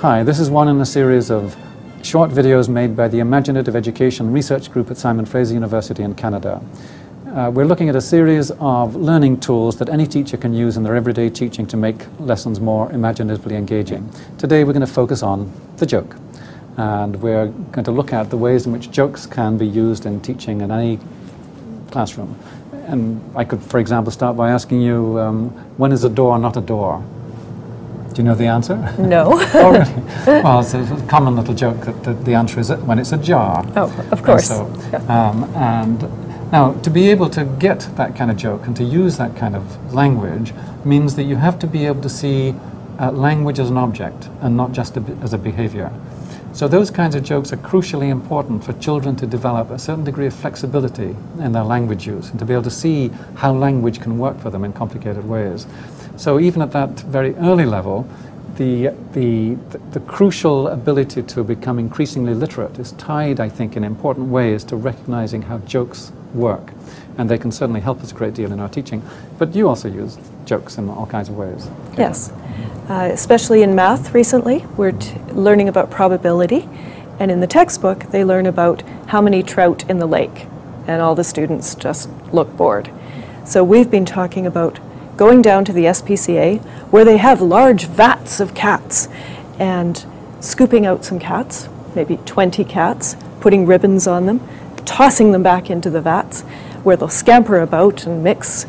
Hi, this is one in a series of short videos made by the Imaginative Education Research Group at Simon Fraser University in Canada. We're looking at a series of learning tools that any teacher can use in their everyday teaching to make lessons more imaginatively engaging. Today we're going to focus on the joke, and we're going to look at the ways in which jokes can be used in teaching in any classroom. And I could, for example, start by asking you, when is a door not a door? Do you know the answer? No. Oh, really? Well, it's a common little joke that the answer is when it's a jar. Oh, of course. And now, to be able to get that kind of joke and to use that kind of language means that you have to be able to see language as an object and not just as a behavior. So those kinds of jokes are crucially important for children to develop a certain degree of flexibility in their language use and to be able to see how language can work for them in complicated ways. So even at that very early level, the crucial ability to become increasingly literate is tied, I think, in important ways to recognizing how jokes work. And they can certainly help us a great deal in our teaching. But you also use jokes in all kinds of ways. Okay. Yes. Especially in math recently, we're learning about probability. And in the textbook, they learn about how many trout in the lake. And all the students just look bored. So we've been talking about going down to the SPCA, where they have large vats of cats, and scooping out some cats, maybe 20 cats, putting ribbons on them, tossing them back into the vats, where they'll scamper about and mix,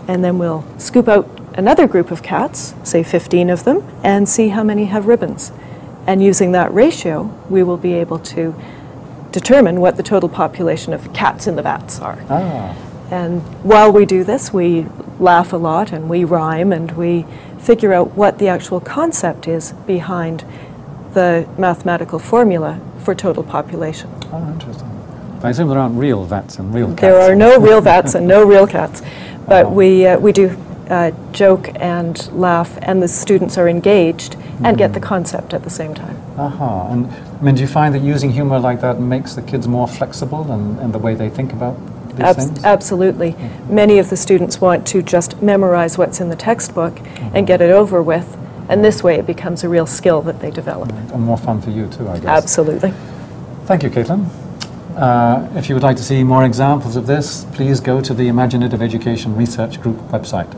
and then we'll scoop out another group of cats, say 15 of them, and see how many have ribbons. And using that ratio, we will be able to determine what the total population of cats in the vats are. Ah. And while we do this, we laugh a lot and we rhyme and we figure out what the actual concept is behind the mathematical formula for total population. Oh, interesting. I assume there aren't real vats and real cats. There are no real vats and no real cats, but we do joke and laugh, and the students are engaged and get the concept at the same time. And I mean, do you find that using humor like that makes the kids more flexible in the way they think about these things? Absolutely. Many of the students want to just memorize what's in the textbook and get it over with, and this way it becomes a real skill that they develop. And more fun for you too, I guess. Absolutely. Thank you, Caitlin. If you would like to see more examples of this, please go to the Imaginative Education Research Group website.